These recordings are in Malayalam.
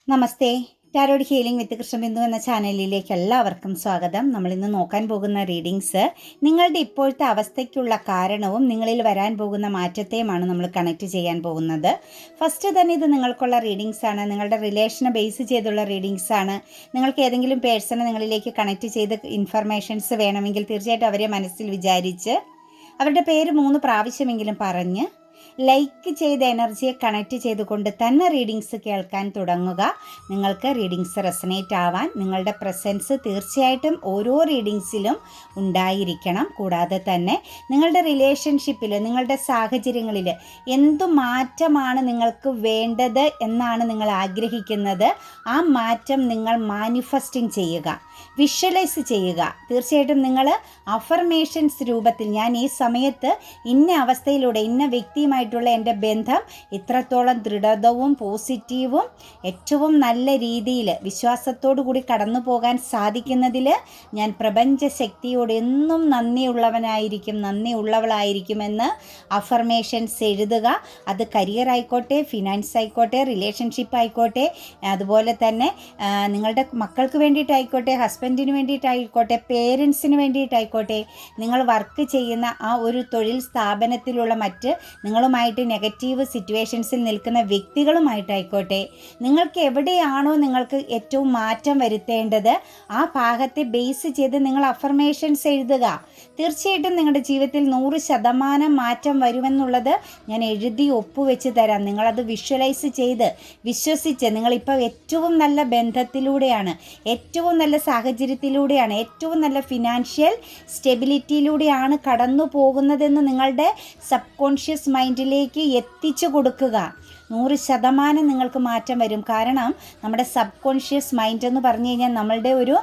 നമസ്തേ. ടാരോഡ് ഹീലിംഗ് വിത്ത് കൃഷ്ണബിന്ദു എന്ന ചാനലിലേക്ക് എല്ലാവർക്കും സ്വാഗതം. നമ്മളിന്ന് നോക്കാൻ പോകുന്ന റീഡിങ്സ് നിങ്ങളുടെ ഇപ്പോഴത്തെ അവസ്ഥയ്ക്കുള്ള കാരണവും നിങ്ങളിൽ വരാൻ പോകുന്ന മാറ്റത്തെയുമാണ് നമ്മൾ കണക്ട് ചെയ്യാൻ പോകുന്നത്. ഫസ്റ്റ് തന്നെ ഇത് നിങ്ങൾക്കുള്ള റീഡിങ്സ് ആണ്. നിങ്ങളുടെ റിലേഷനെ ബേസ് ചെയ്തുള്ള റീഡിങ്സ് ആണ്. നിങ്ങൾക്ക് ഏതെങ്കിലും പേഴ്സണെ നിങ്ങളിലേക്ക് കണക്ട് ചെയ്ത് ഇൻഫർമേഷൻസ് വേണമെങ്കിൽ തീർച്ചയായിട്ടും അവരെ മനസ്സിൽ വിചാരിച്ച് അവരുടെ പേര് 3 പ്രാവശ്യമെങ്കിലും പറഞ്ഞ് ലൈക്ക് ചെയ്ത എനർജിയെ കണക്ട് ചെയ്തുകൊണ്ട് തന്നെ റീഡിങ്സ് കേൾക്കാൻ തുടങ്ങുക. നിങ്ങൾക്ക് റീഡിങ്സ് റെസനേറ്റ് ആവാൻ നിങ്ങളുടെ പ്രസൻസ് തീർച്ചയായിട്ടും ഓരോ റീഡിങ്സിലും ഉണ്ടായിരിക്കണം. കൂടാതെ തന്നെ നിങ്ങളുടെ റിലേഷൻഷിപ്പിൽ, നിങ്ങളുടെ സാഹചര്യങ്ങളിൽ എന്തു മാറ്റമാണ് നിങ്ങൾക്ക് വേണ്ടത് എന്നാണ് നിങ്ങൾ ആഗ്രഹിക്കുന്നത്, ആ മാറ്റം നിങ്ങൾ മാനിഫെസ്റ്റിംഗ് ചെയ്യുക, വിഷ്വലൈസ് ചെയ്യുക. തീർച്ചയായിട്ടും നിങ്ങൾ അഫർമേഷൻസ് രൂപത്തിൽ ഞാൻ ഈ സമയത്ത് ഇന്ന അവസ്ഥയിലൂടെ ഇന്ന വ്യക്തിയുമായിട്ടുള്ള എൻ്റെ ബന്ധം ഇത്രത്തോളം ദൃഢതവും പോസിറ്റീവും ഏറ്റവും നല്ല രീതിയിൽ വിശ്വാസത്തോടു കൂടി കടന്നു പോകാൻ സാധിക്കുന്നതിൽ ഞാൻ പ്രപഞ്ച ശക്തിയോട് എന്നും നന്ദിയുള്ളവളായിരിക്കുമെന്ന് അഫർമേഷൻസ് എഴുതുക. അത് കരിയർ ആയിക്കോട്ടെ, ഫിനാൻസ് ആയിക്കോട്ടെ, റിലേഷൻഷിപ്പ് ആയിക്കോട്ടെ, അതുപോലെ തന്നെ നിങ്ങളുടെ മക്കൾക്ക് വേണ്ടിയിട്ടായിക്കോട്ടെ, ഹസ്ബൻഡിന് വേണ്ടിയിട്ടായിക്കോട്ടെ, പേരൻസിന് വേണ്ടിയിട്ടായിക്കോട്ടെ, നിങ്ങൾ വർക്ക് ചെയ്യുന്ന ആ ഒരു തൊഴിൽ സ്ഥാപനത്തിലുള്ള മറ്റ് നിങ്ങളുമായിട്ട് നെഗറ്റീവ് സിറ്റുവേഷൻസിൽ നിൽക്കുന്ന വ്യക്തികളുമായിട്ടായിക്കോട്ടെ, നിങ്ങൾക്ക് എവിടെയാണോ നിങ്ങൾക്ക് ഏറ്റവും മാറ്റം വരുത്തേണ്ടത് ആ ഭാഗത്തെ ബേസ് ചെയ്ത് നിങ്ങൾ അഫർമേഷൻസ് എഴുതുക. തീർച്ചയായിട്ടും നിങ്ങളുടെ ജീവിതത്തിൽ 100% മാറ്റം വരുമെന്നുള്ളത് ഞാൻ എഴുതി ഒപ്പുവെച്ച് തരാം. നിങ്ങളത് വിഷ്വലൈസ് ചെയ്ത് വിശ്വസിച്ച് നിങ്ങളിപ്പോൾ ഏറ്റവും നല്ല ബന്ധത്തിലൂടെയാണ്, ഏറ്റവും നല്ല സാഹചര്യത്തിലൂടെയാണ്, ഏറ്റവും നല്ല ഫിനാൻഷ്യൽ സ്റ്റെബിലിറ്റിയിലൂടെയാണ് കടന്നു പോകുന്നതെന്ന് നിങ്ങളുടെ സബ് കോൺഷ്യസ് മൈൻഡിലേക്ക് എത്തിച്ചു കൊടുക്കുക. 100% നിങ്ങൾക്ക് മാറ്റം വരും. കാരണം നമ്മുടെ സബ് കോൺഷ്യസ് മൈൻഡ് എന്ന് പറഞ്ഞു കഴിഞ്ഞാൽ നമ്മളുടെ ഒരു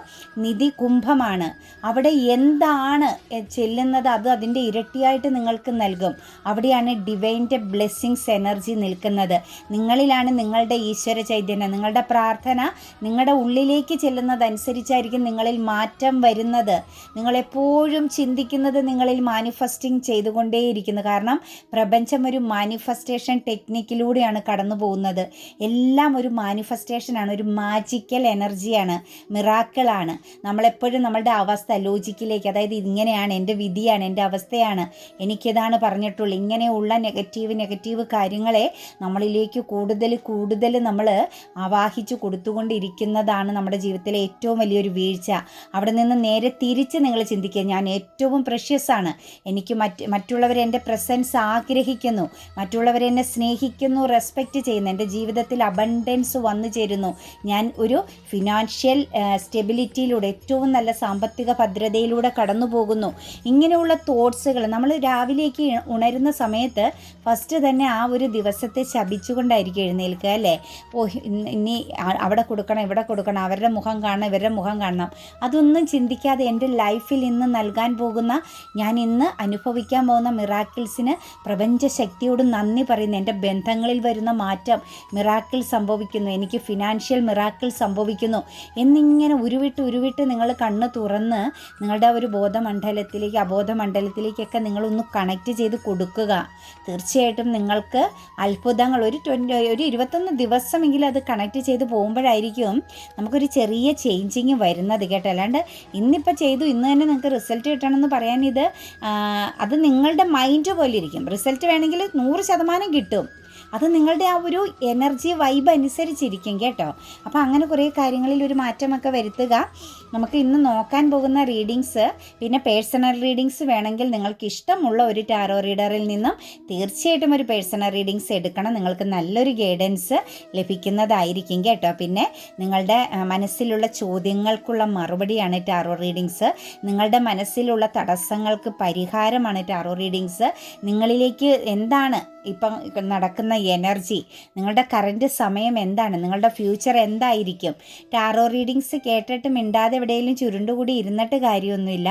നിധി കുംഭമാണ്. അവിടെ എന്താണ് ചെല്ലുന്നത് അത് അതിൻ്റെ ഇരട്ടിയായിട്ട് നിങ്ങൾക്ക് നൽകും. അവിടെയാണ് ഡിവൈൻ്റെ ബ്ലെസ്സിങ്സ് എനർജി നിൽക്കുന്നത്. നിങ്ങളിലാണ് നിങ്ങളുടെ ഈശ്വര ചൈതന്യം, നിങ്ങളുടെ പ്രാർത്ഥന നിങ്ങളുടെ ഉള്ളിലേക്ക് ചെല്ലുന്നതനുസരിച്ചായിരിക്കും നിങ്ങളിൽ മാറ്റം വരുന്നത്. നിങ്ങളെപ്പോഴും ചിന്തിക്കുന്നത് നിങ്ങളിൽ മാനിഫെസ്റ്റിംഗ് ചെയ്തുകൊണ്ടേയിരിക്കുന്നു. കാരണം പ്രപഞ്ചം ഒരു മാനിഫെസ്റ്റേഷൻ ടെക്നിക്കിലൂടെയാണ് കടന്നു പോകുന്നത്. എല്ലാം ഒരു മാനിഫെസ്റ്റേഷനാണ്, ഒരു മാജിക്കൽ എനർജിയാണ്, മിറാക്കിളാണ്. നമ്മളെപ്പോഴും നമ്മളുടെ അവസ്ഥ ലോജിക്കിലേക്ക്, അതായത് ഇങ്ങനെയാണ് എൻ്റെ വിധിയാണ്, എൻ്റെ അവസ്ഥയാണ്, എനിക്കിതാണ് പറഞ്ഞിട്ടുള്ളൂ, ഇങ്ങനെയുള്ള നെഗറ്റീവ് കാര്യങ്ങളെ നമ്മളിലേക്ക് കൂടുതൽ നമ്മൾ ആവാഹിച്ചു കൊടുത്തുകൊണ്ടിരിക്കുന്നതാണ് നമ്മുടെ ജീവിതത്തിലെ ഏറ്റവും വലിയൊരു വീഴ്ച. അവിടെ നിന്ന് നേരെ തിരിച്ച് നിങ്ങൾ ചിന്തിക്കുക, ഞാൻ ഏറ്റവും പ്രഷ്യസ് ആണ്, എനിക്ക് മറ്റുള്ളവരെ എൻ്റെ പ്രസൻസ് ആഗ്രഹിക്കുന്നു, മറ്റുള്ളവരെന്നെ സ്നേഹിക്കുന്നു, റെസ്പെക്റ്റ് ചെയ്യുന്നു, എൻ്റെ ജീവിതത്തിൽ അബണ്ടൻസ് വന്നു ചേരുന്നു, ഞാൻ ഒരു ഫിനാൻഷ്യൽ സ്റ്റെബിലിറ്റിയിലൂടെ ഏറ്റവും നല്ല സാമ്പത്തിക ഭദ്രതയിലൂടെ കടന്നു പോകുന്നു. ഇങ്ങനെയുള്ള തോട്ട്സുകൾ നമ്മൾ രാവിലേക്ക് ഉണരുന്ന സമയത്ത് ഫസ്റ്റ് തന്നെ ആ ഒരു ദിവസത്തെ ശപിച്ചുകൊണ്ടായിരിക്കും എഴുന്നേൽക്കുക, അല്ലേ? ഇനി അവിടെ കൊടുക്കണം, ഇവിടെ കൊടുക്കണം, അവരുടെ മുഖം കാണണം, ഇവരുടെ മുഖം കാണണം, അതൊന്നും ചിന്തിക്കാതെ എൻ്റെ ലൈഫിൽ ഇന്ന് നൽകാൻ പോകുന്ന, ഞാൻ ഇന്ന് അനുഭവിക്കാൻ പോകുന്ന മിറാക്കിൾസിന് പ്രപഞ്ച ശക്തിയോട് നന്ദി പറയുന്നു. എൻ്റെ ബന്ധങ്ങളിൽ വരുന്ന മാറ്റം, മിറാക്കിൾ സംഭവിക്കുന്നു, എനിക്ക് ഫിനാൻഷ്യൽ മിറാക്കിൾ സംഭവിക്കുന്നു എന്നിങ്ങനെ ഉരുവിട്ട് നിങ്ങൾ കണ്ണ് തുറന്ന് നിങ്ങളുടെ ഒരു ബോധമണ്ഡലത്തിലേക്ക്, അബോധമണ്ഡലത്തിലേക്കൊക്കെ നിങ്ങളൊന്ന് കണക്റ്റ് ചെയ്ത് കൊടുക്കുക. തീർച്ചയായിട്ടും നിങ്ങൾക്ക് അത്ഭുതങ്ങൾ ഒരു 21 ദിവസമെങ്കിലും അത് കണക്റ്റ് ചെയ്ത് പോകുമ്പോഴായിരിക്കും നമുക്കൊരു ചെറിയ ചേഞ്ചിങ് വരുന്നത് കേട്ടോ. അല്ലാണ്ട് ഇന്നിപ്പോൾ ചെയ്തു ഇന്ന് തന്നെ നിങ്ങൾക്ക് റിസൾട്ട് കിട്ടണമെന്ന് പറയാൻ അത് നിങ്ങളുടെ മൈൻഡ് പോലെ ഇരിക്കും. റിസൾട്ട് വേണമെങ്കിൽ 100% കിട്ടും. അത് നിങ്ങളുടെ ആ ഒരു എനർജി വൈബ് അനുസരിച്ചിരിക്കും കേട്ടോ. അപ്പോൾ അങ്ങനെ കുറേ കാര്യങ്ങളിൽ ഒരു മാറ്റമൊക്കെ വരുത്തുക. നമുക്ക് ഇന്ന് നോക്കാൻ പോകുന്ന റീഡിങ്സ്, പിന്നെ പേഴ്സണൽ റീഡിങ്സ് വേണമെങ്കിൽ നിങ്ങൾക്ക് ഇഷ്ടമുള്ള ഒരു ടാറോ റീഡറിൽ നിന്നും തീർച്ചയായിട്ടും ഒരു പേഴ്സണൽ റീഡിങ്സ് എടുക്കണം. നിങ്ങൾക്ക് നല്ലൊരു ഗൈഡൻസ് ലഭിക്കുന്നതായിരിക്കും കേട്ടോ. പിന്നെ നിങ്ങളുടെ മനസ്സിലുള്ള ചോദ്യങ്ങൾക്കുള്ള മറുപടിയാണ് ടാറോ റീഡിങ്സ്. നിങ്ങളുടെ മനസ്സിലുള്ള തടസ്സങ്ങൾക്ക് പരിഹാരമാണ് ടാറോ റീഡിങ്സ്. നിങ്ങളിലേക്ക് എന്താണ് ഇപ്പം നടക്കുന്ന എനർജി, നിങ്ങളുടെ കറൻറ്റ് സമയം എന്താണ്, നിങ്ങളുടെ ഫ്യൂച്ചർ എന്തായിരിക്കും. ടാറോ റീഡിങ്സ് കേട്ടിട്ട് മിണ്ടാതെ എവിടെയെങ്കിലും ചുരുണ്ടുകൂടി ഇരുന്നിട്ട് കാര്യമൊന്നുമില്ല,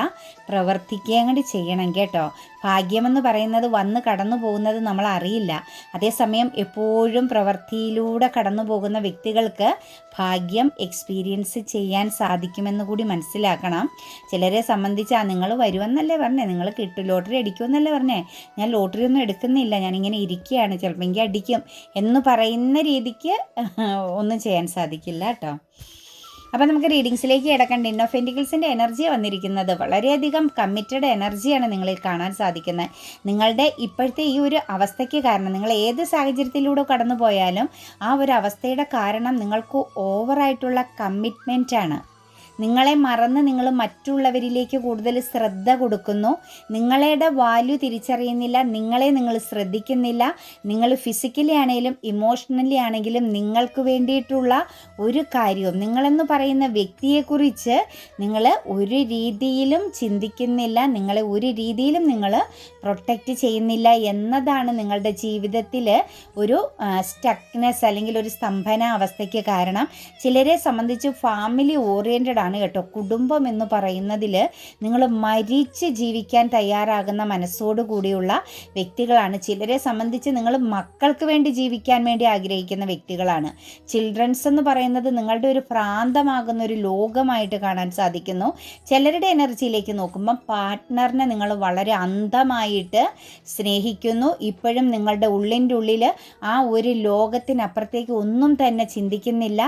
പ്രവർത്തിക്കുക അങ്ങോട്ട് ചെയ്യണം കേട്ടോ. ഭാഗ്യമെന്ന് പറയുന്നത് വന്ന് കടന്നു പോകുന്നത് നമ്മൾ അറിയില്ല. അതേസമയം എപ്പോഴും പ്രവൃത്തിയിലൂടെ കടന്നു പോകുന്ന വ്യക്തികൾക്ക് ഭാഗ്യം എക്സ്പീരിയൻസ് ചെയ്യാൻ സാധിക്കുമെന്ന് കൂടി മനസ്സിലാക്കണം. ചിലരെ സംബന്ധിച്ച് നിങ്ങൾ വരുമെന്നല്ലേ പറഞ്ഞേ, നിങ്ങൾ ലോട്ടറി അടിക്കുമെന്നല്ലേ പറഞ്ഞേ, ഞാൻ ലോട്ടറി ഒന്നും എടുക്കുന്നില്ല, ഞാനിങ്ങനെ ഇരിക്കുകയാണ്, ചിലപ്പോൾ എനിക്ക് അടിക്കും എന്ന് പറയുന്ന രീതിക്ക് ഒന്നും ചെയ്യാൻ സാധിക്കില്ല കേട്ടോ. അപ്പോൾ നമുക്ക് റീഡിങ്സിലേക്ക് കിടക്കേണ്ട ടെൻ ഓഫ് പെന്റിക്കിൾസിൻ്റെ എനർജി വന്നിരിക്കുന്നത്. വളരെയധികം കമ്മിറ്റഡ് എനർജിയാണ് നിങ്ങളിൽ കാണാൻ സാധിക്കുന്നത്. നിങ്ങളുടെ ഇപ്പോഴത്തെ ഈ ഒരു അവസ്ഥയ്ക്ക് കാരണം, നിങ്ങൾ ഏത് സാഹചര്യത്തിലൂടെ കടന്നു പോയാലും ആ ഒരു അവസ്ഥയുടെ കാരണം നിങ്ങൾക്ക് ഓവറായിട്ടുള്ള കമ്മിറ്റ്മെൻറ്റാണ്. നിങ്ങളെ മറന്ന് നിങ്ങൾ മറ്റുള്ളവരിലേക്ക് കൂടുതൽ ശ്രദ്ധ കൊടുക്കുന്നു. നിങ്ങളുടെ വാല്യൂ തിരിച്ചറിയുന്നില്ല, നിങ്ങളെ നിങ്ങൾ ശ്രദ്ധിക്കുന്നില്ല. നിങ്ങൾ ഫിസിക്കലി ആണെങ്കിലും ഇമോഷണലി ആണെങ്കിലും നിങ്ങൾക്ക് വേണ്ടിയിട്ടുള്ള ഒരു കാര്യവും, നിങ്ങളെന്ന് പറയുന്ന വ്യക്തിയെക്കുറിച്ച് നിങ്ങൾ ഒരു രീതിയിലും ചിന്തിക്കുന്നില്ല, നിങ്ങളെ ഒരു രീതിയിലും നിങ്ങൾ പ്രൊട്ടക്റ്റ് ചെയ്യുന്നില്ല എന്നതാണ് നിങ്ങളുടെ ജീവിതത്തിൽ ഒരു സ്റ്റക്നെസ് അല്ലെങ്കിൽ ഒരു സ്തംഭന അവസ്ഥയ്ക്ക് കാരണം. ചിലരെ സംബന്ധിച്ച് ഫാമിലി ഓറിയൻറ്റഡ് ആണ് കേട്ടോ. കുടുംബം എന്ന് പറയുന്നതിൽ നിങ്ങൾ മരിച്ച് ജീവിക്കാൻ തയ്യാറാകുന്ന മനസ്സോടു കൂടിയുള്ള വ്യക്തികളാണ്. ചിലരെ സംബന്ധിച്ച് നിങ്ങൾ മക്കൾക്ക് വേണ്ടി ജീവിക്കാൻ വേണ്ടി ആഗ്രഹിക്കുന്ന വ്യക്തികളാണ്. ചിൽഡ്രൻസ് എന്ന് പറയുന്നത് നിങ്ങളുടെ ഒരു പ്രാന്തമാകുന്ന ഒരു ലോകമായിട്ട് കാണാൻ സാധിക്കുന്നു. ചിലരുടെ എനർജിയിലേക്ക് നോക്കുമ്പം പാർട്ട്ണറിനെ നിങ്ങൾ വളരെ അന്ധമായിട്ട് സ്നേഹിക്കുന്നു. ഇപ്പോഴും നിങ്ങളുടെ ഉള്ളിൻ്റെ ഉള്ളിൽ ആ ഒരു ലോകത്തിനപ്പുറത്തേക്ക് ഒന്നും തന്നെ ചിന്തിക്കുന്നില്ല.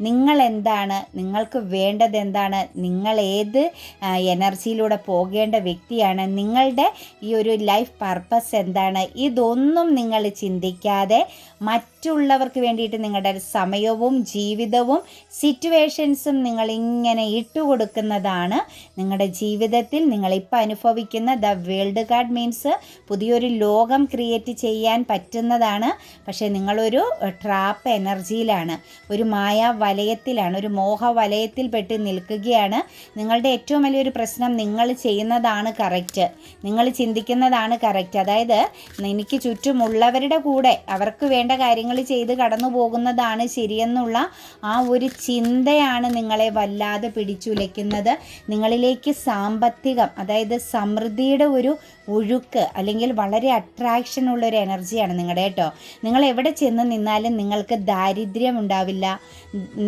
നിങ്ങൾ എന്താണ്, നിങ്ങൾക്ക് വേണ്ടത് എന്താണ്, നിങ്ങൾ ഏത് എനർജിയിലൂടെ പോകേണ്ട വ്യക്തിയാണ്, നിങ്ങളുടെ ഈ ഒരു ലൈഫ് പർപ്പസ് എന്താണ്, ഇതൊന്നും നിങ്ങൾ ചിന്തിക്കാതെ മറ്റുള്ളവർക്ക് വേണ്ടിയിട്ട് നിങ്ങളുടെ സമയവും ജീവിതവും സിറ്റുവേഷൻസും നിങ്ങളിങ്ങനെ ഇട്ടുകൊടുക്കുന്നതാണ് നിങ്ങളുടെ ജീവിതത്തിൽ നിങ്ങളിപ്പോൾ അനുഭവിക്കുന്ന ദ വേൾഡ് കാർഡ് മീൻസ് പുതിയൊരു ലോകം ക്രിയേറ്റ് ചെയ്യാൻ പറ്റുന്നതാണ്. പക്ഷേ നിങ്ങളൊരു ട്രാപ്പ് എനർജിയിലാണ്, ഒരു മായാ വലയത്തിലാണ്, ഒരു മോഹ വലയത്തിൽ പെട്ട് നിൽക്കുകയാണ്. നിങ്ങളുടെ ഏറ്റവും വലിയൊരു പ്രശ്നം നിങ്ങൾ ചെയ്യുന്നതാണ് കറക്റ്റ്, നിങ്ങൾ ചിന്തിക്കുന്നതാണ് കറക്റ്റ്. അതായത് എനിക്ക് ചുറ്റുമുള്ളവരുടെ കൂടെ അവർക്ക് വേണ്ട കാര്യങ്ങൾ ചെയ്ത് കടന്നു പോകുന്നതാണ് ശരിയെന്നുള്ള ആ ഒരു ചിന്തയാണ് നിങ്ങളെ വല്ലാതെ പിടിച്ചുലയ്ക്കുന്നത്. നിങ്ങളിലേക്ക് സാമ്പത്തികം, അതായത് സമൃദ്ധിയുടെ ഒരു ഒഴുക്ക് അല്ലെങ്കിൽ വളരെ അട്രാക്ഷനുള്ളൊരു എനർജിയാണ് നിങ്ങളുടെ കേട്ടോ. നിങ്ങൾ എവിടെ ചെന്ന് നിന്നാലും നിങ്ങൾക്ക് ദാരിദ്ര്യം ഉണ്ടാവില്ല.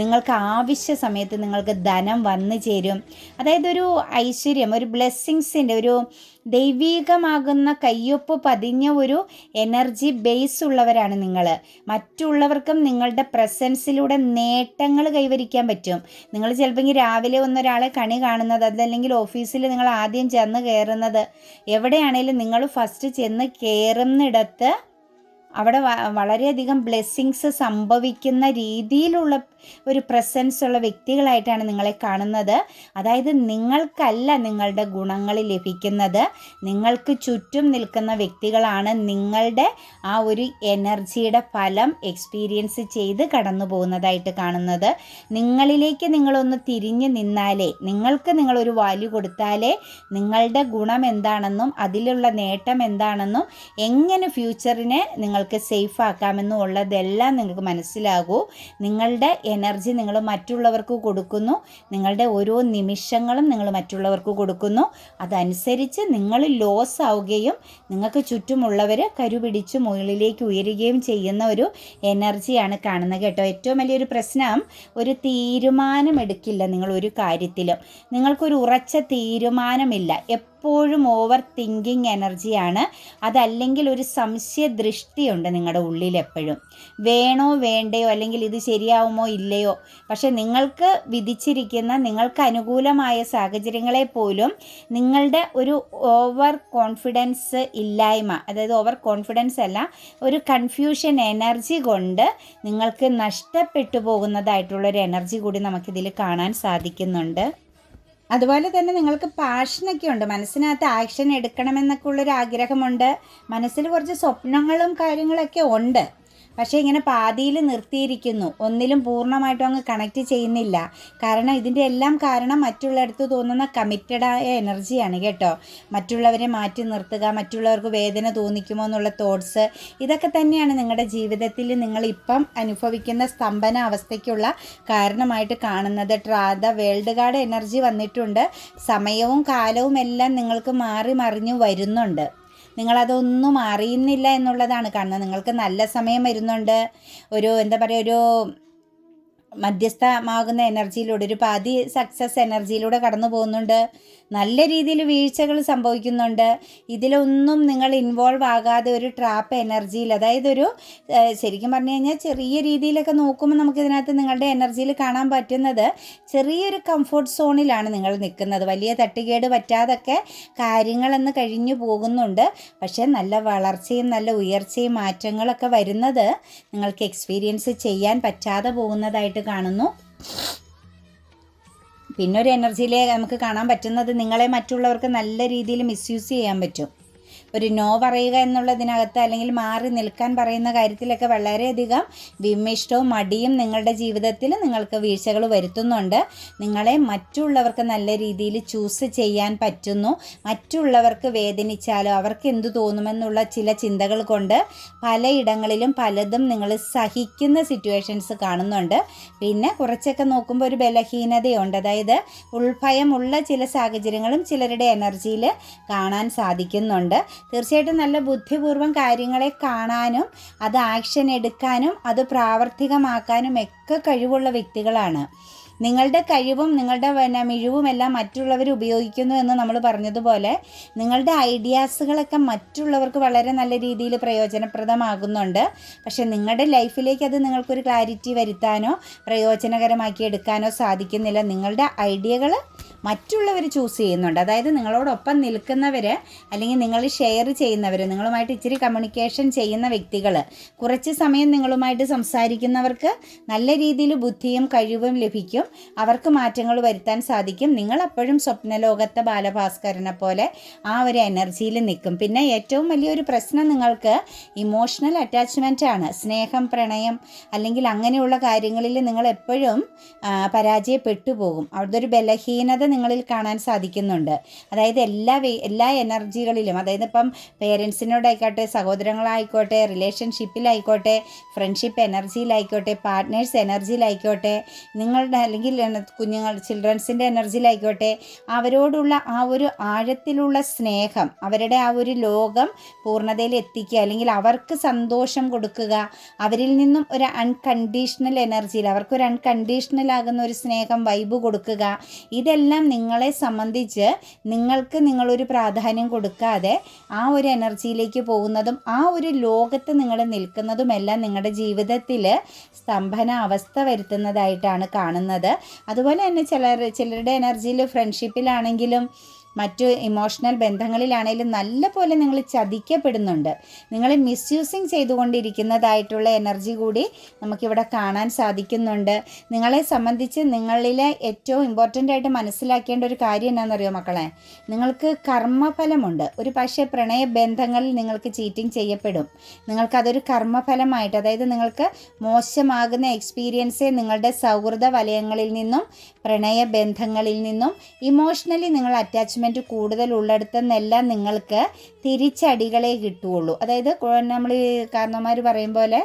നിങ്ങൾക്ക് ആവശ്യ സമയത്ത് നിങ്ങൾക്ക് ധനം വന്നു ചേരും. അതായത് ഒരു ഐശ്വര്യം, ഒരു ബ്ലെസ്സിങ്സിൻ്റെ ഒരു ദൈവീകമാകുന്ന കയ്യൊപ്പ് പതിഞ്ഞ ഒരു എനർജി ബേസ് ഉള്ളവരാണ് നിങ്ങൾ. മറ്റുള്ളവർക്കും നിങ്ങളുടെ പ്രസൻസിലൂടെ നേട്ടങ്ങൾ കൈവരിക്കാൻ പറ്റും. നിങ്ങൾ ചിലപ്പോൾ രാവിലെ ഒന്നൊരാളെ കണി കാണുന്നത്, അതല്ലെങ്കിൽ ഓഫീസിൽ നിങ്ങൾ ആദ്യം ചെന്ന് കയറുന്നത്, എവിടെയാണേലും നിങ്ങൾ ഫസ്റ്റ് ചെന്ന് കയറുന്നിടത്ത് അവിടെ വളരെയധികം ബ്ലെസ്സിങ്സ് സംഭവിക്കുന്ന രീതിയിലുള്ള ഒരു പ്രസൻസ് ഉള്ള വ്യക്തികളായിട്ടാണ് നിങ്ങളെ കാണുന്നത്. അതായത് നിങ്ങൾക്കല്ല നിങ്ങളുടെ ഗുണങ്ങൾ ലഭിക്കുന്നത്, നിങ്ങൾക്ക് ചുറ്റും നിൽക്കുന്ന വ്യക്തികളാണ് നിങ്ങളുടെ ആ ഒരു എനർജിയുടെ ഫലം എക്സ്പീരിയൻസ് ചെയ്ത് കടന്നു പോകുന്നതായിട്ട് കാണുന്നത്. നിങ്ങളിലേക്ക് നിങ്ങളൊന്ന് തിരിഞ്ഞു നിന്നാലേ, നിങ്ങൾക്ക് നിങ്ങളൊരു വാല്യൂ കൊടുത്താലേ നിങ്ങളുടെ ഗുണം എന്താണെന്നും അതിലുള്ള നേട്ടം എന്താണെന്നും എങ്ങനെ ഫ്യൂച്ചറിനെ നിങ്ങൾക്ക് സേഫ് ആക്കാമെന്നും ഉള്ളതെല്ലാം നിങ്ങൾക്ക് മനസ്സിലാകൂ. നിങ്ങളുടെ എനർജി നിങ്ങൾ മറ്റുള്ളവർക്ക് കൊടുക്കുന്നു, നിങ്ങളുടെ ഓരോ നിമിഷങ്ങളും നിങ്ങൾ മറ്റുള്ളവർക്ക് കൊടുക്കുന്നു. അതനുസരിച്ച് നിങ്ങൾ ലോസ് ആവുകയും നിങ്ങൾക്ക് ചുറ്റുമുള്ളവർ കരുപിടിച്ച് മുകളിലേക്ക് ഉയരുകയും ചെയ്യുന്ന ഒരു എനർജിയാണ് കാണുന്നത് കേട്ടോ. ഏറ്റവും വലിയൊരു പ്രശ്നം, ഒരു തീരുമാനം എടുക്കില്ല നിങ്ങൾ ഒരു കാര്യത്തിലും. നിങ്ങൾക്കൊരു ഉറച്ച തീരുമാനമില്ല, എപ്പോഴും ഓവർ തിങ്കിങ് എനർജിയാണ്. അതല്ലെങ്കിൽ ഒരു സംശയ ദൃഷ്ടിയുണ്ട് നിങ്ങളുടെ ഉള്ളിൽ എപ്പോഴും, വേണോ വേണ്ടയോ അല്ലെങ്കിൽ ഇത് ശരിയാവുമോ ഇല്ലയോ. പക്ഷെ നിങ്ങൾക്ക് വിധിച്ചിരിക്കുന്ന നിങ്ങൾക്ക് അനുകൂലമായ സാഹചര്യങ്ങളെ പോലും നിങ്ങളുടെ ഒരു ഓവർ കോൺഫിഡൻസ് ഇല്ലായ്മ, അതായത് ഓവർ കോൺഫിഡൻസ് അല്ല, ഒരു കൺഫ്യൂഷൻ എനർജി കൊണ്ട് നിങ്ങൾക്ക് നഷ്ടപ്പെട്ടു പോകുന്നതായിട്ടുള്ളൊരു എനർജി കൂടി നമുക്കിതിൽ കാണാൻ സാധിക്കുന്നുണ്ട്. അതുപോലെ തന്നെ നിങ്ങൾക്ക് പാഷനൊക്കെ ഉണ്ട്, മനസ്സിനകത്ത് ആക്ഷൻ എടുക്കണമെന്നൊക്കെ ഉള്ളൊരു ആഗ്രഹമുണ്ട്, മനസ്സിൽ കുറച്ച് സ്വപ്നങ്ങളും കാര്യങ്ങളൊക്കെ ഉണ്ട്. പക്ഷേ ഇങ്ങനെ പാതിയിൽ നിർത്തിയിരിക്കുന്നു, ഒന്നിലും പൂർണ്ണമായിട്ടും അങ്ങ് കണക്റ്റ് ചെയ്യുന്നില്ല. കാരണം ഇതിൻ്റെ എല്ലാം കാരണം മറ്റുള്ളവർക്ക് തോന്നുന്ന കമ്മിറ്റഡായ എനർജിയാണ് കേട്ടോ. മറ്റുള്ളവരെ മാറ്റി നിർത്തുക, മറ്റുള്ളവർക്ക് വേദന തോന്നിക്കുമോ എന്നുള്ള തോട്ട്സ്, ഇതൊക്കെ തന്നെയാണ് നിങ്ങളുടെ ജീവിതത്തിൽ നിങ്ങളിപ്പം അനുഭവിക്കുന്ന സ്തംഭന അവസ്ഥയ്ക്കുള്ള കാരണമായിട്ട് കാണുന്നത്. ദ വേൾഡ് കാർഡ് എനർജി വന്നിട്ടുണ്ട്. സമയവും കാലവും എല്ലാം നിങ്ങൾക്ക് മാറി മറിഞ്ഞു വരുന്നുണ്ട്. നിങ്ങളതൊന്നും അറിയുന്നില്ല എന്നുള്ളതാണ് കാണുന്നത്. നിങ്ങൾക്ക് നല്ല സമയം വരുന്നുണ്ട്, ഒരു എന്താ പറയുക, ഒരു മധ്യസ്ഥമാകുന്ന എനർജിയിലൂടെ, ഒരു പാതി സക്സസ് എനർജിയിലൂടെ കടന്നു പോകുന്നുണ്ട്. നല്ല രീതിയിൽ വീഴ്ചകൾ സംഭവിക്കുന്നുണ്ട്. ഇതിലൊന്നും നിങ്ങൾ ഇൻവോൾവ് ആകാതെ ഒരു ട്രാപ്പ് എനർജിയിൽ, അതായത് ഒരു ശരിക്കും പറഞ്ഞു കഴിഞ്ഞാൽ ചെറിയ രീതിയിലൊക്കെ നോക്കുമ്പോൾ നമുക്കിതിനകത്ത് നിങ്ങളുടെ എനർജിയിൽ കാണാൻ പറ്റുന്നത് ചെറിയൊരു കംഫോർട്ട് സോണിലാണ് നിങ്ങൾ നിൽക്കുന്നത്. വലിയ തട്ടുകേട് പറ്റാതൊക്കെ കാര്യങ്ങളെന്ന് കഴിഞ്ഞു പോകുന്നുണ്ട്. പക്ഷേ നല്ല വളർച്ചയും നല്ല ഉയർച്ചയും മാറ്റങ്ങളൊക്കെ വരുന്നത് നിങ്ങൾക്ക് എക്സ്പീരിയൻസ് ചെയ്യാൻ പറ്റാതെ പോകുന്നതായിട്ട് കാണുന്നു. പിന്നെ ഒരു എനർജിയിലെ നമുക്ക് കാണാൻ പറ്റുന്നത് നിങ്ങളെ മറ്റുള്ളവർക്ക് നല്ല രീതിയിൽ മിസ്യൂസ് ചെയ്യാൻ പറ്റും. ഒരു നോ പറയുക എന്നുള്ളതിനകത്ത്, അല്ലെങ്കിൽ മാറി നിൽക്കാൻ പറയുന്ന കാര്യത്തിലൊക്കെ വളരെയധികം വിമിഷ്ടവും മടിയും നിങ്ങളുടെ ജീവിതത്തിൽ നിങ്ങൾക്ക് വീഴ്ചകൾ വരുത്തുന്നുണ്ട്. നിങ്ങളെ മറ്റുള്ളവർക്ക് നല്ല രീതിയിൽ ചൂസ് ചെയ്യാൻ പറ്റുന്നു. മറ്റുള്ളവർക്ക് വേദനിച്ചാലോ അവർക്ക് എന്തു തോന്നുമെന്നുള്ള ചില ചിന്തകൾ കൊണ്ട് പലയിടങ്ങളിലും പലതും നിങ്ങൾ സഹിക്കുന്ന സിറ്റുവേഷൻസ് കാണുന്നുണ്ട്. പിന്നെ കുറച്ചൊക്കെ നോക്കുമ്പോൾ ഒരു ബലഹീനതയുണ്ട്, അതായത് ഉൾഭയമുള്ള ചില സാഹചര്യങ്ങളും ചിലരുടെ എനർജിയിൽ കാണാൻ സാധിക്കുന്നുണ്ട്. തീർച്ചയായിട്ടും നല്ല ബുദ്ധിപൂർവ്വം കാര്യങ്ങളെ കാണാനും അത് ആക്ഷൻ എടുക്കാനും അത് പ്രാവർത്തികമാക്കാനും ഒക്കെ കഴിവുള്ള വ്യക്തികളാണ്. നിങ്ങളുടെ കഴിവും നിങ്ങളുടെ മിഴിവുമെല്ലാം മറ്റുള്ളവർ ഉപയോഗിക്കുന്നു എന്ന് നമ്മൾ പറഞ്ഞതുപോലെ നിങ്ങളുടെ ഐഡിയാസുകളൊക്കെ മറ്റുള്ളവർക്ക് വളരെ നല്ല രീതിയിൽ പ്രയോജനപ്രദമാകുന്നുണ്ട്. പക്ഷെ നിങ്ങളുടെ ലൈഫിലേക്ക് അത് നിങ്ങൾക്കൊരു ക്ലാരിറ്റി വരുത്താനോ പ്രയോജനകരമാക്കി എടുക്കാനോ സാധിക്കുന്നില്ല. നിങ്ങളുടെ ഐഡിയകൾ മറ്റുള്ളവർ ചൂസ് ചെയ്യുന്നുണ്ട്. അതായത് നിങ്ങളോടൊപ്പം നിൽക്കുന്നവർ, അല്ലെങ്കിൽ നിങ്ങൾ ഷെയർ ചെയ്യുന്നവർ, നിങ്ങളുമായിട്ട് ഇച്ചിരി കമ്മ്യൂണിക്കേഷൻ ചെയ്യുന്ന വ്യക്തികൾ, കുറച്ച് സമയം നിങ്ങളുമായിട്ട് സംസാരിക്കുന്നവർക്ക് നല്ല രീതിയിൽ ബുദ്ധിയും കഴിവും ലഭിക്കും. അവർക്ക് മാറ്റങ്ങൾ വരുത്താൻ സാധിക്കും. നിങ്ങളെപ്പോഴും സ്വപ്നലോകത്തെ ബാലഭാസ്കരനെ പോലെ ആ ഒരു എനർജിയിൽ നിൽക്കും. പിന്നെ ഏറ്റവും വലിയൊരു പ്രശ്നം നിങ്ങൾക്ക് ഇമോഷണൽ അറ്റാച്ച്മെൻ്റ് ആണ്. സ്നേഹം, പ്രണയം അല്ലെങ്കിൽ അങ്ങനെയുള്ള കാര്യങ്ങളിൽ നിങ്ങൾ എപ്പോഴും പരാജയപ്പെട്ടു പോകും. അവിടുത്തെ ഒരു ബലഹീനത നിങ്ങളിൽ കാണാൻ സാധിക്കുന്നുണ്ട്. അതായത് എല്ലാ എനർജികളിലും, അതായത് ഇപ്പം പേരൻസിനോടായിക്കോട്ടെ, സഹോദരങ്ങളായിക്കോട്ടെ, റിലേഷൻഷിപ്പിലായിക്കോട്ടെ, ഫ്രണ്ട്ഷിപ്പ് എനർജിയിലായിക്കോട്ടെ, പാർട്ട്നേഴ്സ് എനർജിയിലായിക്കോട്ടെ, നിങ്ങളുടെ അല്ലെങ്കിൽ കുഞ്ഞുങ്ങൾ ചിൽഡ്രൻസിൻ്റെ എനർജിയിലായിക്കോട്ടെ, അവരോടുള്ള ആ ഒരു ആഴത്തിലുള്ള സ്നേഹം, അവരുടെ ആ ഒരു ലോകം പൂർണ്ണതയിൽ എത്തിക്കുക, അല്ലെങ്കിൽ അവർക്ക് സന്തോഷം കൊടുക്കുക, അവരിൽ നിന്നും ഒരു അൺകണ്ടീഷണൽ എനർജിയിൽ അവർക്കൊരു അൺകണ്ടീഷണൽ ആകുന്ന ഒരു സ്നേഹം വൈബ് കൊടുക്കുക. ഇതെല്ലാം നിങ്ങളെ സംബന്ധിച്ച് നിങ്ങൾക്ക് നിങ്ങളൊരു പ്രാധാന്യം കൊടുക്കാതെ ആ ഒരു എനർജിയിലേക്ക് പോകുന്നതും ആ ഒരു ലോകത്ത് നിങ്ങൾ നിൽക്കുന്നതുമെല്ലാം നിങ്ങളുടെ ജീവിതത്തിൽ സ്തംഭന അവസ്ഥ വരുത്തുന്നതായിട്ടാണ് കാണുന്നത്. അതുപോലെ തന്നെ ചിലരുടെ എനർജിയിൽ ഫ്രണ്ട്ഷിപ്പിലാണെങ്കിലും മറ്റു ഇമോഷണൽ ബന്ധങ്ങളിലാണെങ്കിലും നല്ല പോലെ നിങ്ങൾ ചതിക്കപ്പെടുന്നുണ്ട്. നിങ്ങൾ മിസ്യൂസിങ് ചെയ്തുകൊണ്ടിരിക്കുന്നതായിട്ടുള്ള എനർജി കൂടി നമുക്കിവിടെ കാണാൻ സാധിക്കുന്നുണ്ട്. നിങ്ങളെ സംബന്ധിച്ച് നിങ്ങളിലെ ഏറ്റവും ഇമ്പോർട്ടൻ്റ് ആയിട്ട് മനസ്സിലാക്കേണ്ട ഒരു കാര്യം എന്താണെന്നറിയോ മക്കളെ? നിങ്ങൾക്ക് കർമ്മഫലമുണ്ട്. ഒരു പക്ഷേ പ്രണയബന്ധങ്ങളിൽ നിങ്ങൾക്ക് ചീറ്റിംഗ് ചെയ്യപ്പെടും. നിങ്ങൾക്കതൊരു കർമ്മഫലമായിട്ട്, അതായത് നിങ്ങൾക്ക് മോശമാകുന്ന എക്സ്പീരിയൻസ് നിങ്ങളുടെ സൗഹൃദ വലയങ്ങളിൽ നിന്നും പ്രണയബന്ധങ്ങളിൽ നിന്നും ഇമോഷണലി നിങ്ങൾ അറ്റാച്ച്മെൻറ്റ് കൂടുതൽ ഉള്ളിടത്തുനിന്നെല്ലാം നിങ്ങൾക്ക് തിരിച്ചടികളെ കിട്ടുകയുള്ളൂ. അതായത് നമ്മൾ കാരണവന്മാർ പറയും പോലെ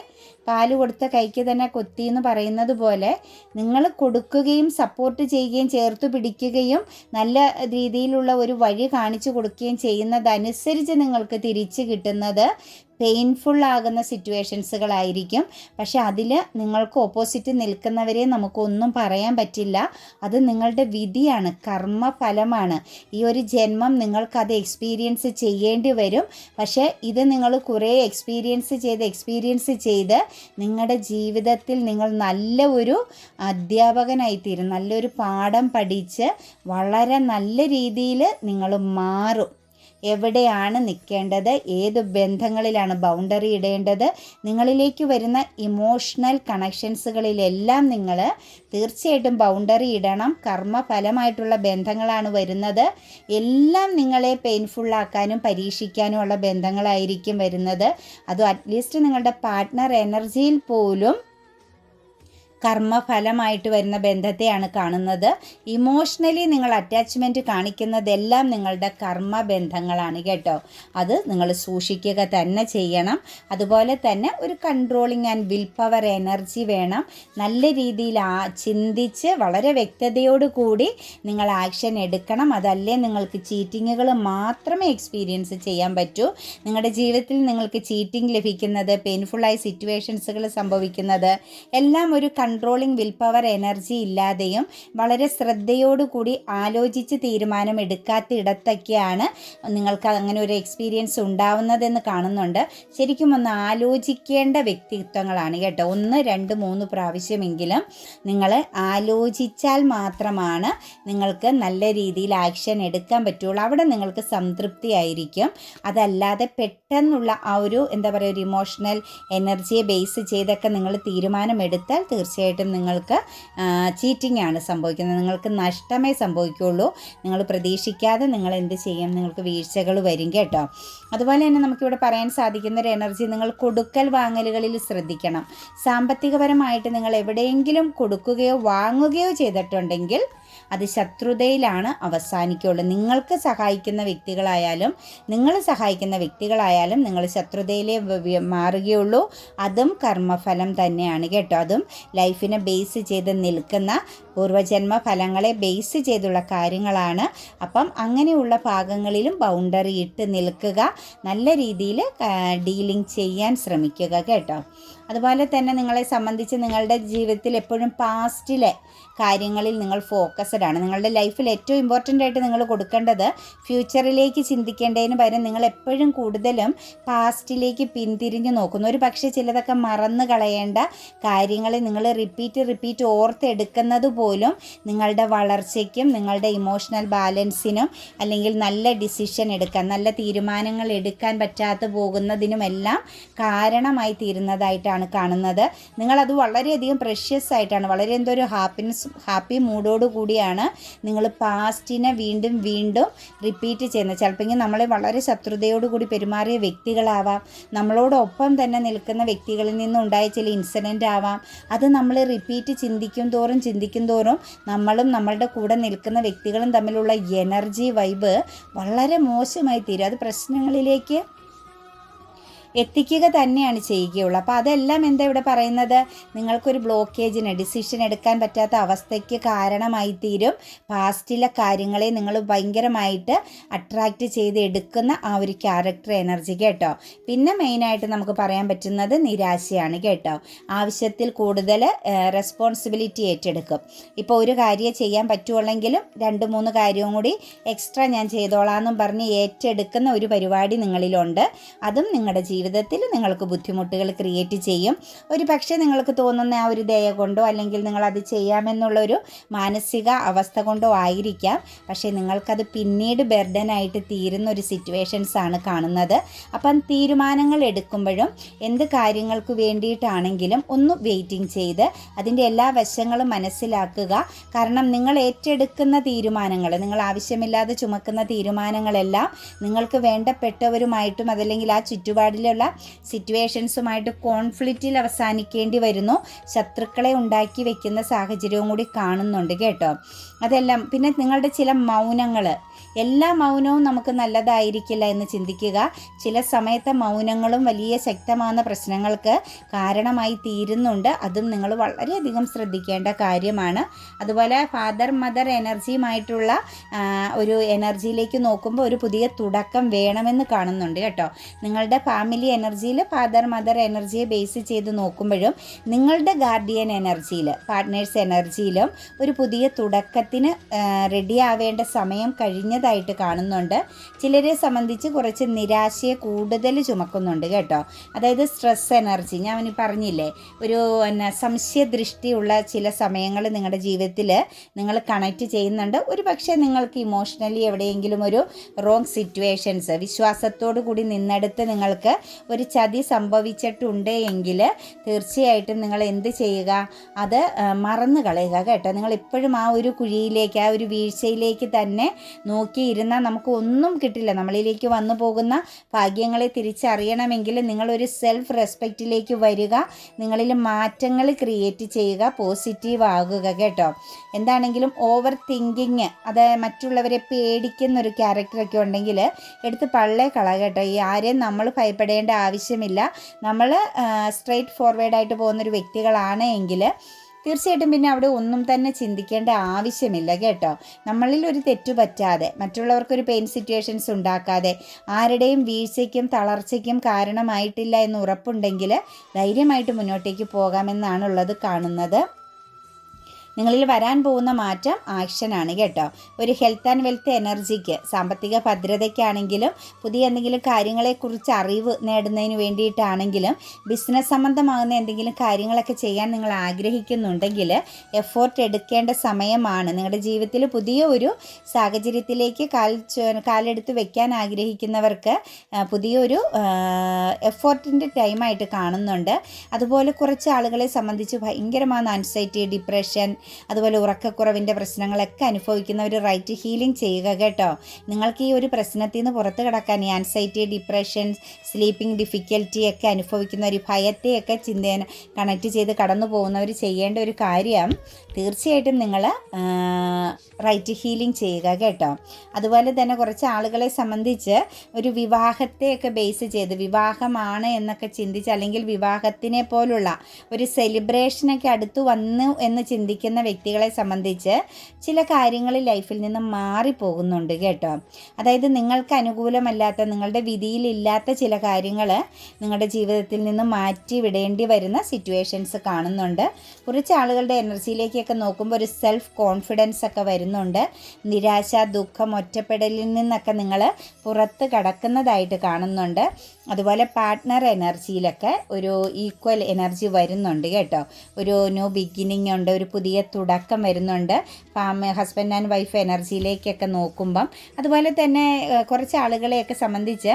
പാല് കൊടുത്ത കൈക്ക് തന്നെ കൊത്തി എന്ന് പറയുന്നത് പോലെ നിങ്ങൾ കൊടുക്കുകയും സപ്പോർട്ട് ചെയ്യുകയും ചേർത്ത് പിടിക്കുകയും നല്ല രീതിയിലുള്ള ഒരു വഴി കാണിച്ചു കൊടുക്കുകയും ചെയ്യുന്നതനുസരിച്ച് നിങ്ങൾക്ക് തിരിച്ച് കിട്ടുന്നത് പെയിൻഫുൾ ആകുന്ന സിറ്റുവേഷൻസുകളായിരിക്കും. പക്ഷെ അതിൽ നിങ്ങൾക്ക് ഓപ്പോസിറ്റ് നിൽക്കുന്നവരെ നമുക്കൊന്നും പറയാൻ പറ്റില്ല. അത് നിങ്ങളുടെ വിധിയാണ്, കർമ്മഫലമാണ്. ഈ ഒരു ജന്മം നിങ്ങൾക്കത് എക്സ്പീരിയൻസ് ചെയ്യേണ്ടി വരും. പക്ഷേ ഇത് നിങ്ങൾ കുറേ എക്സ്പീരിയൻസ് ചെയ്ത് നിങ്ങളുടെ ജീവിതത്തിൽ നിങ്ങൾ നല്ല ഒരു അധ്യാപകനായിത്തീരും. നല്ലൊരു പാഠം പഠിച്ച് വളരെ നല്ല രീതിയിൽ നിങ്ങൾ മാറും. എവിടെയാണ് നിൽക്കേണ്ടത്, ഏത് ബന്ധങ്ങളിലാണ് ബൗണ്ടറി ഇടേണ്ടത്, നിങ്ങളിലേക്ക് വരുന്ന ഇമോഷണൽ കണക്ഷൻസുകളിലെല്ലാം നിങ്ങൾ തീർച്ചയായിട്ടും ബൗണ്ടറി ഇടണം. കർമ്മഫലമായിട്ടുള്ള ബന്ധങ്ങളാണ് വരുന്നത്. എല്ലാം നിങ്ങളെ പെയിൻഫുള്ളാക്കാനും പരീക്ഷിക്കാനും ഉള്ള ബന്ധങ്ങളായിരിക്കും വരുന്നത്. അതും അറ്റ്ലീസ്റ്റ് നിങ്ങളുടെ പാർട്ട്ണർ എനർജിയിൽ പോലും കർമ്മഫലമായിട്ട് വരുന്ന ബന്ധത്തെയാണ് കാണുന്നത്. ഇമോഷണലി നിങ്ങൾ അറ്റാച്ച്മെൻറ്റ് കാണിക്കുന്നതെല്ലാം നിങ്ങളുടെ കർമ്മബന്ധങ്ങളാണ് കേട്ടോ. അത് നിങ്ങൾ സൂക്ഷിക്കുക തന്നെ ചെയ്യണം. അതുപോലെ തന്നെ ഒരു controlling and will power energy വേണം. നല്ല രീതിയിൽ ചിന്തിച്ച് വളരെ വ്യക്തതയോടു കൂടി നിങ്ങൾ ആക്ഷൻ എടുക്കണം. അതല്ലേ നിങ്ങൾക്ക് ചീറ്റിങ്ങുകൾ മാത്രമേ എക്സ്പീരിയൻസ് ചെയ്യാൻ പറ്റൂ. നിങ്ങളുടെ ജീവിതത്തിൽ നിങ്ങൾക്ക് ചീറ്റിംഗ് ലഭിക്കുന്നത്, പെയിൻഫുള്ളായ സിറ്റുവേഷൻസുകൾ സംഭവിക്കുന്നത് എല്ലാം ഒരു കൺട്രോളിങ് വിൽ പവർ എനർജി ഇല്ലാതെയും വളരെ ശ്രദ്ധയോടുകൂടി ആലോചിച്ച് തീരുമാനം എടുക്കാത്ത ഇടത്തൊക്കെയാണ് നിങ്ങൾക്ക് അങ്ങനെ ഒരു എക്സ്പീരിയൻസ് ഉണ്ടാവുന്നതെന്ന് കാണുന്നുണ്ട്. ശരിക്കും ഒന്ന് ആലോചിക്കേണ്ട വ്യക്തിത്വങ്ങളാണ് കേട്ടോ. 1, 2, 3 പ്രാവശ്യമെങ്കിലും നിങ്ങൾ ആലോചിച്ചാൽ മാത്രമാണ് നിങ്ങൾക്ക് നല്ല രീതിയിൽ ആക്ഷൻ എടുക്കാൻ പറ്റുള്ളൂ. അവിടെ നിങ്ങൾക്ക് സംതൃപ്തി ആയിരിക്കും. അതല്ലാതെ പെട്ടെന്നുള്ള ആ ഒരു ഒരു ഇമോഷണൽ എനർജിയെ ബേസ് ചെയ്തൊക്കെ നിങ്ങൾ തീരുമാനമെടുത്താൽ തീർച്ചയായിട്ടും നിങ്ങൾക്ക് ചീറ്റിംഗ് ആണ് സംഭവിക്കുന്നത്. നിങ്ങൾക്ക് നഷ്ടമേ സംഭവിക്കുകയുള്ളൂ. നിങ്ങൾ പ്രതീക്ഷിക്കാതെ നിങ്ങൾ എന്ത് ചെയ്യും, നിങ്ങൾക്ക് വീഴ്ചകൾ വരും കേട്ടോ. അതുപോലെ തന്നെ നമുക്കിവിടെ പറയാൻ സാധിക്കുന്ന ഒരു എനർജി, നിങ്ങൾ കൊടുക്കൽ വാങ്ങലുകളിൽ ശ്രദ്ധിക്കണം. സാമ്പത്തികപരമായിട്ട് നിങ്ങൾ എവിടെയെങ്കിലും കൊടുക്കുകയോ വാങ്ങുകയോ ചെയ്തിട്ടുണ്ടെങ്കിൽ അത് ശത്രുതയിലാണ് അവസാനിക്കുകയുള്ളൂ. നിങ്ങൾക്ക് സഹായിക്കുന്ന വ്യക്തികളായാലും നിങ്ങൾ ശത്രുതയിലേ മാറുകയുള്ളൂ. അതും കർമ്മഫലം തന്നെയാണ് കേട്ടോ. അതും ലൈഫിനെ ബേസ് ചെയ്ത് നിൽക്കുന്ന പൂർവജന്മ ഫലങ്ങളെ ബേസ് ചെയ്തുള്ള കാര്യങ്ങളാണ്. അപ്പം അങ്ങനെയുള്ള ഭാഗങ്ങളിലും ബൗണ്ടറി ഇട്ട് നിൽക്കുക. നല്ല രീതിയിൽ ഡീലിംഗ് ചെയ്യാൻ ശ്രമിക്കുക കേട്ടോ. അതുപോലെ തന്നെ നിങ്ങളെ സംബന്ധിച്ച് നിങ്ങളുടെ ജീവിതത്തിൽ എപ്പോഴും പാസ്റ്റിലെ കാര്യങ്ങളിൽ നിങ്ങൾ ഫോക്കസ്ഡ് ആണ്. നിങ്ങളുടെ ലൈഫിൽ ഏറ്റവും ഇമ്പോർട്ടൻ്റ് ആയിട്ട് നിങ്ങൾ കൊടുക്കേണ്ടത് ഫ്യൂച്ചറിലേക്ക് ചിന്തിക്കേണ്ടതിന് പകരം നിങ്ങൾ എപ്പോഴും കൂടുതലും പാസ്റ്റിലേക്ക് പിന്തിരിഞ്ഞ് നോക്കുന്നു. ഒരു പക്ഷേ ചിലതൊക്കെ മറന്നു കളയേണ്ട കാര്യങ്ങൾ നിങ്ങൾ റിപ്പീറ്റ് ഓർത്തെടുക്കുന്നത് പോലും നിങ്ങളുടെ വളർച്ചയ്ക്കും നിങ്ങളുടെ ഇമോഷണൽ ബാലൻസിനും അല്ലെങ്കിൽ നല്ല ഡിസിഷൻ എടുക്കാൻ, നല്ല തീരുമാനങ്ങൾ എടുക്കാൻ പറ്റാതെ പോകുന്നതിനുമെല്ലാം കാരണമായി തീരുന്നതായിട്ടാണ് കാണുന്നത്. നിങ്ങളത് വളരെയധികം പ്രഷ്യസ് ആയിട്ടാണ്, വളരെ ഒരു ഹാപ്പി മൂഡോട് കൂടിയാണ് നിങ്ങൾ പാസ്റ്റിനെ വീണ്ടും റിപ്പീറ്റ് ചെയ്യുന്നത്. ചിലപ്പോൾ നമ്മളെ വളരെ ശത്രുതയോടുകൂടി പെരുമാറിയ വ്യക്തികളാവാം, നമ്മളോടൊപ്പം തന്നെ നിൽക്കുന്ന വ്യക്തികളിൽ നിന്നുണ്ടായ ചില ഇൻസിഡൻ്റ് ആവാം. അത് നമ്മൾ റിപ്പീറ്റ് ചിന്തിക്കും തോറും നമ്മളും നമ്മളുടെ കൂടെ നിൽക്കുന്ന വ്യക്തികളും തമ്മിലുള്ള എനർജി വൈബ് വളരെ മോശമായി തീരും. അത് പ്രശ്നങ്ങളിലേക്ക് എത്തിക്കുക തന്നെയാണ് ചെയ്യുകയുള്ളൂ. അപ്പോൾ അതെല്ലാം എന്താ ഇവിടെ പറയുന്നത്, നിങ്ങൾക്കൊരു ബ്ലോക്കേജിന്, ഡിസിഷൻ എടുക്കാൻ പറ്റാത്ത അവസ്ഥയ്ക്ക് കാരണമായി തീരും. പാസ്റ്റിലെ കാര്യങ്ങളെ നിങ്ങൾ ഭയങ്കരമായിട്ട് അട്രാക്റ്റ് ചെയ്ത് എടുക്കുന്ന ആ ഒരു ക്യാരക്ടർ എനർജി കേട്ടോ. പിന്നെ മെയിനായിട്ട് നമുക്ക് പറയാൻ പറ്റുന്നത് നിരാശയാണ് കേട്ടോ. ആവശ്യത്തിൽ കൂടുതൽ റെസ്പോൺസിബിലിറ്റി ഏറ്റെടുക്കും. ഇപ്പോൾ ഒരു കാര്യം ചെയ്യാൻ പറ്റുള്ളെങ്കിലും 2-3 കാര്യവും കൂടി എക്സ്ട്രാ ഞാൻ ചെയ്തോളാമെന്നും പറഞ്ഞ് ഏറ്റെടുക്കുന്ന ഒരു പരിപാടി നിങ്ങളിലുണ്ട്. അതും നിങ്ങളുടെ ജീവിതത്തിൽ നിങ്ങൾക്ക് ബുദ്ധിമുട്ടുകൾ ക്രിയേറ്റ് ചെയ്യും. ഒരു പക്ഷേ നിങ്ങൾക്ക് തോന്നുന്ന ആ ഒരു ദയ കൊണ്ടോ അല്ലെങ്കിൽ നിങ്ങളത് ചെയ്യാമെന്നുള്ളൊരു മാനസിക അവസ്ഥ കൊണ്ടോ ആയിരിക്കാം. പക്ഷേ നിങ്ങൾക്കത് പിന്നീട് ബർഡനായിട്ട് തീരുന്ന ഒരു സിറ്റുവേഷൻസ് ആണ് കാണുന്നത്. അപ്പം തീരുമാനങ്ങൾ എടുക്കുമ്പോഴും എന്ത് കാര്യങ്ങൾക്ക് വേണ്ടിയിട്ടാണെങ്കിലും ഒന്ന് വെയിറ്റിംഗ് ചെയ്ത് അതിൻ്റെ എല്ലാ വശങ്ങളും മനസ്സിലാക്കുക. കാരണം നിങ്ങൾ ഏറ്റെടുക്കുന്ന തീരുമാനങ്ങൾ, നിങ്ങൾ ആവശ്യമില്ലാതെ ചുമക്കുന്ന തീരുമാനങ്ങളെല്ലാം നിങ്ങൾക്ക് വേണ്ടപ്പെട്ടവരുമായിട്ടും അതല്ലെങ്കിൽ ആ ചുറ്റുപാടിലുള്ള സിറ്റുവേഷൻസുമായിട്ട് കോൺഫ്ലിക്റ്റിൽ അവസാനിക്കേണ്ടി വരുന്നു. ശത്രുക്കളെ ഉണ്ടാക്കി വെക്കുന്ന സാഹചര്യവും കൂടി കാണുന്നുണ്ട് കേട്ടോ. അതെല്ലാം പിന്നെ നിങ്ങളുടെ ചില മൗനങ്ങൾ, എല്ലാ മൗനവും നമുക്ക് നല്ലതായിരിക്കില്ല എന്ന് ചിന്തിക്കുക. ചില സമയത്തെ മൗനങ്ങളും വലിയ ശക്തമായ പ്രശ്നങ്ങൾക്ക് കാരണമായി തീരുന്നുണ്ട്. അതും നിങ്ങൾ വളരെയധികം ശ്രദ്ധിക്കേണ്ട കാര്യമാണ്. അതുപോലെ ഫാദർ മദർ എനർജിയുമായിട്ടുള്ള ഒരു എനർജിയിലേക്ക് നോക്കുമ്പോൾ ഒരു പുതിയ തുടക്കം വേണമെന്ന് കാണുന്നുണ്ട് കേട്ടോ. നിങ്ങളുടെ ഫാമിലി എനർജിയിൽ ഫാദർ മദർ എനർജിയെ ബേസ് ചെയ്ത് നോക്കുമ്പോഴും നിങ്ങളുടെ ഗാർഡിയൻ എനർജിയിൽ, പാർട്ട്നേഴ്സ് എനർജിയിലും ഒരു പുതിയ തുടക്കത്തിന് റെഡി ആവേണ്ട സമയം കഴിഞ്ഞതായിട്ട് കാണുന്നുണ്ട്. ചിലരെ സംബന്ധിച്ച് കുറച്ച് നിരാശയെ കൂടുതൽ ചുമക്കുന്നുണ്ട് കേട്ടോ. അതായത് സ്ട്രെസ് എനർജി, ഞാൻ പറഞ്ഞില്ലേ, ഒരു സംശയദൃഷ്ടിയുള്ള ചില സമയങ്ങൾ നിങ്ങളുടെ ജീവിതത്തിൽ നിങ്ങൾ കണക്റ്റ് ചെയ്യുന്നുണ്ട്. ഒരു പക്ഷേ നിങ്ങൾക്ക് ഇമോഷണലി എവിടെയെങ്കിലും ഒരു റോങ് സിറ്റുവേഷൻസ്, വിശ്വാസത്തോടു കൂടി നിന്നെടുത്ത് നിങ്ങൾക്ക് ഒരു ചതി സംഭവിച്ചിട്ടുണ്ട് എങ്കിൽ തീർച്ചയായിട്ടും നിങ്ങൾ എന്ത് ചെയ്യുക, അത് മറന്നു കളയുക കേട്ടോ. നിങ്ങൾ ഇപ്പോഴും ആ ഒരു കുഴിയിലേക്ക്, ആ ഒരു വീഴ്ചയിലേക്ക് തന്നെ നോക്കിയിരുന്നാൽ നമുക്ക് ഒന്നും കിട്ടില്ല. നമ്മളിലേക്ക് വന്നു പോകുന്ന ഭാഗ്യങ്ങളെ തിരിച്ചറിയണമെങ്കിൽ നിങ്ങളൊരു സെൽഫ് റെസ്പെക്റ്റിലേക്ക് വരിക, നിങ്ങളിൽ മാറ്റങ്ങൾ ക്രിയേറ്റ് ചെയ്യുക, പോസിറ്റീവ് ആകുക കേട്ടോ. എന്താണെങ്കിലും ഓവർ തിങ്കിങ്, അത് മറ്റുള്ളവരെ പേടിക്കുന്ന ഒരു ക്യാരക്ടറൊക്കെ ഉണ്ടെങ്കിൽ എടുത്ത് പള്ളേ കളയുക കേട്ടോ. ഈ ആരെയും നമ്മൾ ഭയപ്പെടേണ്ട ആവശ്യമില്ല. നമ്മൾ സ്ട്രെയിറ്റ് ഫോർവേഡായിട്ട് പോകുന്നൊരു വ്യക്തികളാണ് എങ്കിൽ തീർച്ചയായിട്ടും പിന്നെ അവിടെ ഒന്നും തന്നെ ചിന്തിക്കേണ്ട ആവശ്യമില്ല കേട്ടോ. നമ്മളിൽ ഒരു തെറ്റു പറ്റാതെ, മറ്റുള്ളവർക്കൊരു പെയിൻ സിറ്റുവേഷൻസ് ഉണ്ടാക്കാതെ, ആരുടെയും വീഴ്ചയ്ക്കും തളർച്ചയ്ക്കും കാരണമായിട്ടില്ല എന്ന് ഉറപ്പുണ്ടെങ്കിൽ ധൈര്യമായിട്ട് മുന്നോട്ടേക്ക് പോകാമെന്നാണുള്ളത് കാണുന്നത്. നിങ്ങളിൽ വരാൻ പോകുന്ന മാറ്റം ആക്ഷനാണ് കേട്ടോ. ഒരു ഹെൽത്ത് ആൻഡ് വെൽത്ത് എനർജിക്ക്, സാമ്പത്തിക ഭദ്രതയ്ക്കാണെങ്കിലും പുതിയ എന്തെങ്കിലും കാര്യങ്ങളെക്കുറിച്ച് അറിവ് നേടുന്നതിന് വേണ്ടിയിട്ടാണെങ്കിലും ബിസിനസ് സംബന്ധമാകുന്ന എന്തെങ്കിലും കാര്യങ്ങളൊക്കെ ചെയ്യാൻ നിങ്ങൾ ആഗ്രഹിക്കുന്നുണ്ടെങ്കിൽ എഫോർട്ട് എടുക്കേണ്ട സമയമാണ്. നിങ്ങളുടെ ജീവിതത്തിൽ പുതിയ ഒരു സാഹചര്യത്തിലേക്ക് കാലെടുത്ത് വെക്കാൻ ആഗ്രഹിക്കുന്നവർക്ക് പുതിയൊരു എഫോർട്ടിൻ്റെ ടൈമായിട്ട് കാണുന്നുണ്ട്. അതുപോലെ കുറച്ച് ആളുകളെ സംബന്ധിച്ച് ഭയങ്കരമായ ആൻസൈറ്റി, ഡിപ്രഷൻ, അതുപോലെ ഉറക്കക്കുറവിൻ്റെ പ്രശ്നങ്ങളൊക്കെ അനുഭവിക്കുന്നവർ റൈറ്റ് ഹീലിംഗ് ചെയ്യുക കേട്ടോ. നിങ്ങൾക്ക് ഈ ഒരു പ്രശ്നത്തിൽ നിന്ന് പുറത്ത് കിടക്കാൻ, ഈ ആൻസൈറ്റി, ഡിപ്രഷൻ, സ്ലീപ്പിംഗ് ഡിഫിക്കൽറ്റി ഒക്കെ അനുഭവിക്കുന്നവർ, ഭയത്തെയൊക്കെ കണക്ട് ചെയ്ത് കടന്നു പോകുന്നവർ ചെയ്യേണ്ട ഒരു കാര്യം തീർച്ചയായിട്ടും നിങ്ങൾ റൈറ്റ് ഹീലിംഗ് ചെയ്യുക കേട്ടോ. അതുപോലെ തന്നെ കുറച്ച് ആളുകളെ സംബന്ധിച്ച് ഒരു വിവാഹത്തെയൊക്കെ ബേസ് ചെയ്ത്, വിവാഹമാണ് എന്നൊക്കെ ചിന്തിച്ച്, അല്ലെങ്കിൽ വിവാഹത്തിനെ പോലുള്ള ഒരു സെലിബ്രേഷനൊക്കെ അടുത്ത് വന്നു എന്ന് ചിന്തിക്കുന്ന വ്യക്തികളെ സംബന്ധിച്ച് ചില കാര്യങ്ങൾ ലൈഫിൽ നിന്ന് മാറിപ്പോകുന്നുണ്ട് കേട്ടോ. അതായത് നിങ്ങൾക്ക് അനുകൂലമല്ലാത്ത, നിങ്ങളുടെ വിധിയിലില്ലാത്ത ചില കാര്യങ്ങൾ നിങ്ങളുടെ ജീവിതത്തിൽ നിന്ന് മാറ്റി വിടേണ്ടി വരുന്ന സിറ്റുവേഷൻസ് കാണുന്നുണ്ട്. കുറച്ച് ആളുകളുടെ എനർജിയിലേക്കൊക്കെ നോക്കുമ്പോൾ ഒരു സെൽഫ് കോൺഫിഡൻസ് ഒക്കെ വരുന്നുണ്ട്. നിരാശ, ദുഃഖം, ഒറ്റപ്പെടലിൽ നിന്നൊക്കെ നിങ്ങൾ പുറത്ത് കടക്കുന്നതായിട്ട് കാണുന്നുണ്ട്. അതുപോലെ പാർട്ട്ണർ എനർജിയിലൊക്കെ ഒരു ഈക്വൽ എനർജി വരുന്നുണ്ട് കേട്ടോ. ഒരു ന്യൂ ബിഗിനിങ് ഉണ്ട്, ഒരു പുതിയ തുടക്കം വരുന്നുണ്ട് ഹസ്ബൻഡ് ആൻഡ് വൈഫ് എനർജിയിലേക്കൊക്കെ നോക്കുമ്പം. അതുപോലെ തന്നെ കുറച്ച് ആളുകളെയൊക്കെ സംബന്ധിച്ച്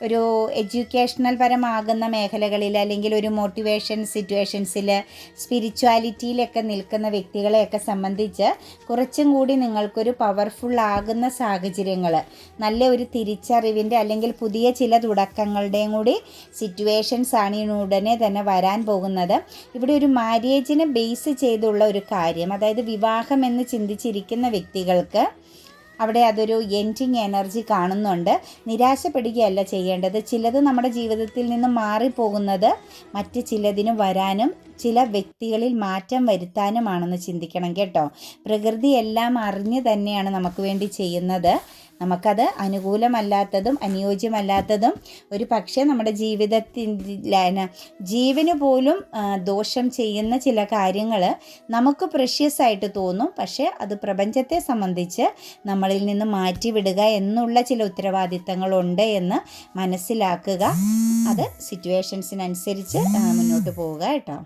ഒരു എഡ്യൂക്കേഷണൽ പരമാകുന്ന മേഖലകളിൽ, അല്ലെങ്കിൽ ഒരു മോട്ടിവേഷൻ സിറ്റുവേഷൻസിൽ, സ്പിരിച്വാലിറ്റിയിലൊക്കെ നിൽക്കുന്ന വ്യക്തികളെയൊക്കെ സംബന്ധിച്ച് കുറച്ചും കൂടി നിങ്ങൾക്കൊരു പവർഫുൾ ആകുന്ന സാഹചര്യങ്ങൾ, നല്ല ഒരു തിരിച്ചറിവിൻ്റെ അല്ലെങ്കിൽ പുതിയ ചില തുടക്കങ്ങളുടെയും കൂടി സിറ്റുവേഷൻസ് ആണ് ഉടനെ തന്നെ വരാൻ പോകുന്നത്. ഇവിടെ ഒരു മാര്യേജിനെ ബേസ് ചെയ്തുള്ള ഒരു കാര്യം, അതായത് വിവാഹം എന്ന് ചിന്തിച്ചിരിക്കുന്ന വ്യക്തികൾക്ക് അവിടെ അതൊരു എൻഡിങ് എനർജി കാണുന്നുണ്ട്. നിരാശപ്പെടുകയല്ല ചെയ്യേണ്ടത്. ചിലത് നമ്മുടെ ജീവിതത്തിൽ നിന്ന് മാറിപ്പോകുന്നത് മറ്റ് ചിലതിന് വരാനും ചില വ്യക്തികളിൽ മാറ്റം വരുത്താനുമാണെന്ന് ചിന്തിക്കണം കേട്ടോ. പ്രകൃതി എല്ലാം അറിഞ്ഞ് തന്നെയാണ് നമുക്ക് വേണ്ടി ചെയ്യുന്നത്. നമുക്കത് അനുകൂലമല്ലാത്തതും അനുയോജ്യമല്ലാത്തതും ഒരു പക്ഷേ നമ്മുടെ ജീവന് പോലും ദോഷം ചെയ്യുന്ന ചില കാര്യങ്ങൾ നമുക്ക് പ്രഷ്യസ് ആയിട്ട് തോന്നും. പക്ഷേ അത് പ്രപഞ്ചത്തെ സംബന്ധിച്ച് നമ്മളിൽ നിന്ന് മാറ്റിവിടുക എന്നുള്ള ചില ഉത്തരവാദിത്തങ്ങളുണ്ട് എന്ന് മനസ്സിലാക്കുക. അത് സിറ്റുവേഷൻസിനനുസരിച്ച് മുന്നോട്ട് പോവുക കേട്ടോ.